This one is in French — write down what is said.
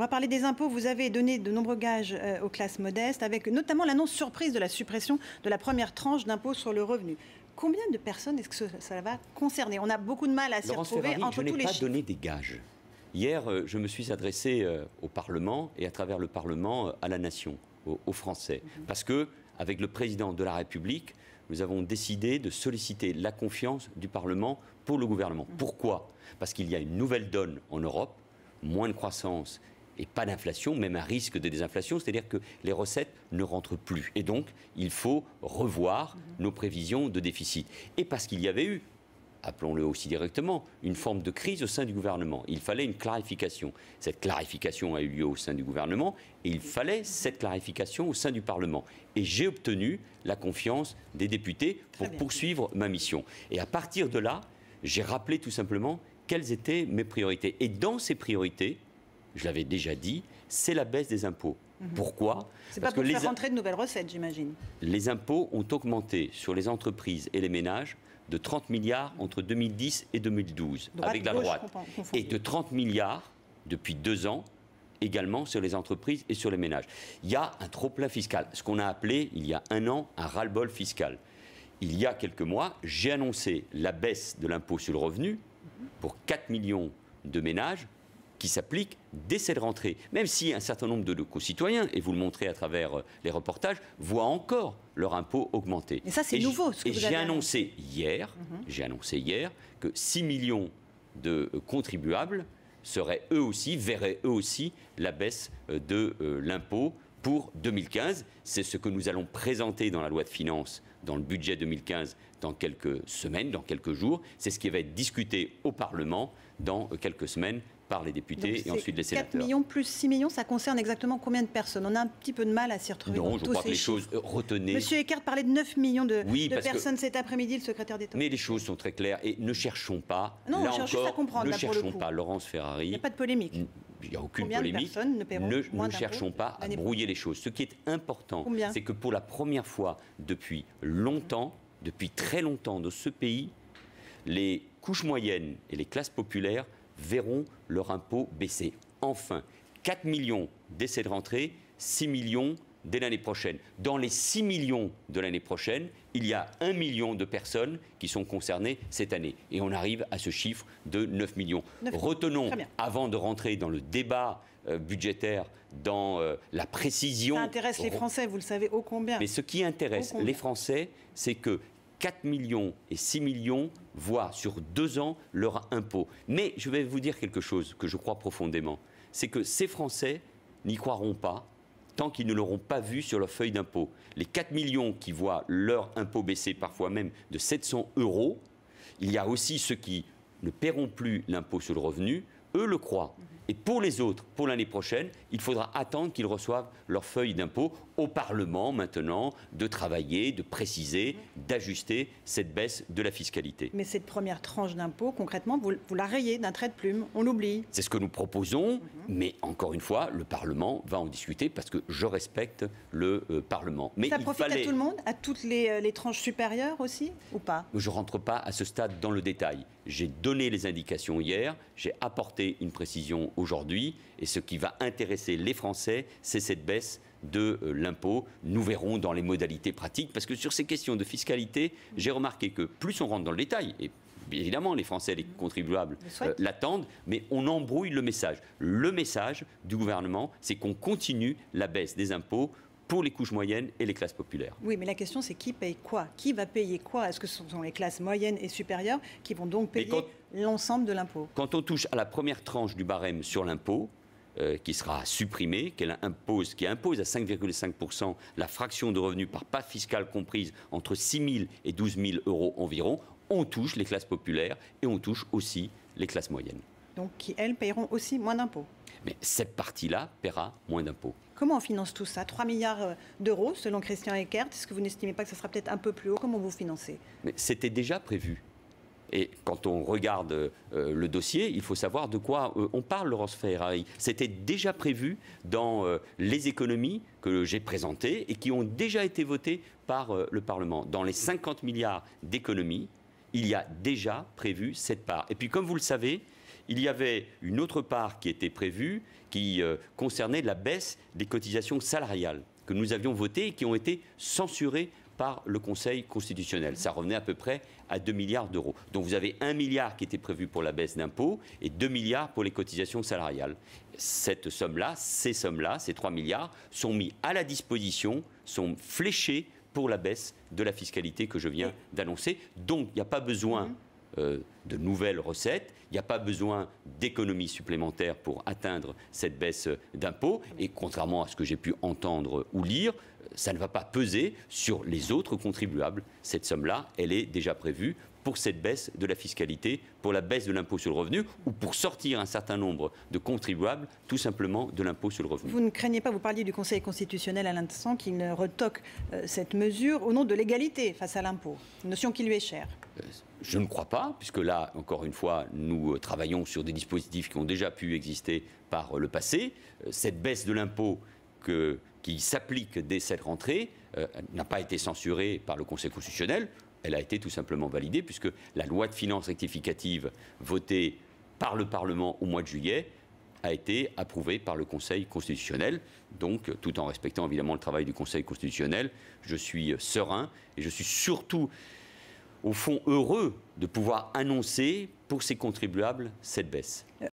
va parler des impôts. Vous avez donné de nombreux gages aux classes modestes, avec notamment l'annonce surprise de la suppression de la première tranche d'impôt sur le revenu. Combien de personnes est-ce que ça va concerner? On a beaucoup de mal à s'y retrouver entre tous les chiffres. Je n'ai pas donné des gages. Hier, je me suis adressé au Parlement et à travers le Parlement à la nation, aux Français. Parce que, avec le président de la République, nous avons décidé de solliciter la confiance du Parlement pour le gouvernement. Pourquoi? Parce qu'il y a une nouvelle donne en Europe, moins de croissance et pas d'inflation, même un risque de désinflation, c'est-à-dire que les recettes ne rentrent plus. Et donc, il faut revoir nos prévisions de déficit. Et parce qu'il y avait eu, appelons-le aussi directement, une forme de crise au sein du gouvernement. Il fallait une clarification. Cette clarification a eu lieu au sein du gouvernement et il fallait cette clarification au sein du Parlement. Et j'ai obtenu la confiance des députés pour poursuivre ma mission. Et à partir de là, j'ai rappelé tout simplement quelles étaient mes priorités. Et dans ces priorités, je l'avais déjà dit, c'est la baisse des impôts. Pourquoi? C'est pas pour faire rentrer de nouvelles recettes, j'imagine. Les impôts ont augmenté sur les entreprises et les ménages de 30 milliards entre 2010 et 2012, avec la droite. Et de 30 milliards depuis 2 ans, également sur les entreprises et sur les ménages. Il y a un trop-plein fiscal, ce qu'on a appelé, il y a 1 an, un ras-le-bol fiscal. Il y a quelques mois, j'ai annoncé la baisse de l'impôt sur le revenu pour 4 millions de ménages, qui s'applique dès cette rentrée. Même si un certain nombre de nos concitoyens, et vous le montrez à travers les reportages, voient encore leur impôt augmenter. Et ça, c'est nouveau, ce que vous avez annoncé hier, j'ai annoncé hier que 6 millions de contribuables verraient eux aussi la baisse de l'impôt pour 2015. C'est ce que nous allons présenter dans la loi de finances, dans le budget 2015, dans quelques semaines, dans quelques jours. C'est ce qui va être discuté au Parlement dans quelques semaines par les députés et ensuite les sénateurs. 4 millions plus 6 millions, ça concerne exactement combien de personnes? On a un petit peu de mal à s'y retrouver. Non, je crois que les choses retenaient. Monsieur Eckert parlait de 9 millions de personnes cet après-midi, le secrétaire d'État. Mais les choses sont très claires et ne cherchons pas. Non, là on cherche juste à comprendre. Ne cherchons pas, Laurence Ferrari. Il n'y a pas de polémique. Il n'y a aucune Combien polémique. De personnes ne paieront moins ne cherchons pas à brouiller les choses. Ce qui est important, c'est que pour la première fois depuis longtemps, depuis très longtemps dans ce pays, les couches moyennes et les classes populaires verront leur impôt baisser. Enfin, 4 millions dès cette rentrée, 6 millions dès l'année prochaine. Dans les 6 millions de l'année prochaine, il y a 1 million de personnes qui sont concernées cette année. Et on arrive à ce chiffre de 9 millions. Retenons, avant de rentrer dans le débat budgétaire, dans la précision... Ça intéresse les Français, vous le savez ô combien. Mais ce qui intéresse les Français, c'est que 4 millions et 6 millions voient sur 2 ans leur impôt. Mais je vais vous dire quelque chose que je crois profondément. C'est que ces Français n'y croiront pas tant qu'ils ne l'auront pas vu sur leur feuille d'impôt. Les 4 millions qui voient leur impôt baisser parfois même de 700 €, il y a aussi ceux qui ne paieront plus l'impôt sur le revenu, eux le croient. Et pour les autres, pour l'année prochaine, il faudra attendre qu'ils reçoivent leur feuille d'impôt au Parlement maintenant, de travailler, de préciser, d'ajuster cette baisse de la fiscalité. Mais cette première tranche d'impôt, concrètement, vous la rayez d'un trait de plume, on l'oublie. C'est ce que nous proposons, mais encore une fois, le Parlement va en discuter parce que je respecte le Parlement. Mais ça profite à tout le monde, à toutes les tranches supérieures aussi, ou pas? Je ne rentre pas à ce stade dans le détail. J'ai donné les indications hier, j'ai apporté une précision aujourd'hui, et ce qui va intéresser les Français, c'est cette baisse de l'impôt. Nous verrons dans les modalités pratiques, parce que sur ces questions de fiscalité, j'ai remarqué que plus on rentre dans le détail, et évidemment les Français, les contribuables l'attendent, mais on embrouille le message. Le message du gouvernement, c'est qu'on continue la baisse des impôts pour les couches moyennes et les classes populaires. Oui, mais la question, c'est qui paye quoi? Qui va payer quoi? Est-ce que ce sont les classes moyennes et supérieures qui vont donc payer l'ensemble de l'impôt? Quand on touche à la première tranche du barème sur l'impôt, qui sera supprimée, qui impose à 5,5% la fraction de revenus par part fiscale comprise entre 6 000 et 12 000 € environ, on touche les classes populaires et on touche aussi les classes moyennes. Donc qui, elles, paieront aussi moins d'impôts? Mais cette partie-là paiera moins d'impôts. Comment on finance tout ça? 3 milliards d'euros, selon Christian Eckert. Est-ce que vous n'estimez pas que ça sera peut-être un peu plus haut? Comment vous financez? Mais c'était déjà prévu. Et quand on regarde le dossier, il faut savoir de quoi on parle, Laurence Ferrari. C'était déjà prévu dans les économies que j'ai présentées et qui ont déjà été votées par le Parlement. Dans les 50 milliards d'économies, il y a déjà prévu cette part. Et puis, comme vous le savez, il y avait une autre part qui était prévue, qui concernait la baisse des cotisations salariales que nous avions votées et qui ont été censurées par le Conseil constitutionnel. Ça revenait à peu près à 2 milliards d'euros. Donc vous avez 1 milliard qui était prévu pour la baisse d'impôts et 2 milliards pour les cotisations salariales. Cette somme-là, ces 3 milliards, sont mis à la disposition, sont fléchés pour la baisse de la fiscalité que je viens d'annoncer. Donc il n'y a pas besoin de nouvelles recettes, il n'y a pas besoin d'économies supplémentaires pour atteindre cette baisse d'impôts. Et contrairement à ce que j'ai pu entendre ou lire, ça ne va pas peser sur les autres contribuables. Cette somme-là, elle est déjà prévue pour cette baisse de la fiscalité, pour la baisse de l'impôt sur le revenu ou pour sortir un certain nombre de contribuables tout simplement de l'impôt sur le revenu. Vous ne craignez pas, vous parliez du Conseil constitutionnel à l'instant, qu'il ne retoque cette mesure au nom de l'égalité face à l'impôt, une notion qui lui est chère. Je ne crois pas, puisque là, encore une fois, nous travaillons sur des dispositifs qui ont déjà pu exister par le passé. Cette baisse de l'impôt qui s'applique dès cette rentrée n'a pas été censurée par le Conseil constitutionnel. Elle a été tout simplement validée, puisque la loi de finances rectificative votée par le Parlement au mois de juillet a été approuvée par le Conseil constitutionnel. Donc, tout en respectant évidemment le travail du Conseil constitutionnel, je suis serein et je suis surtout, au fond, heureux de pouvoir annoncer pour ces contribuables cette baisse.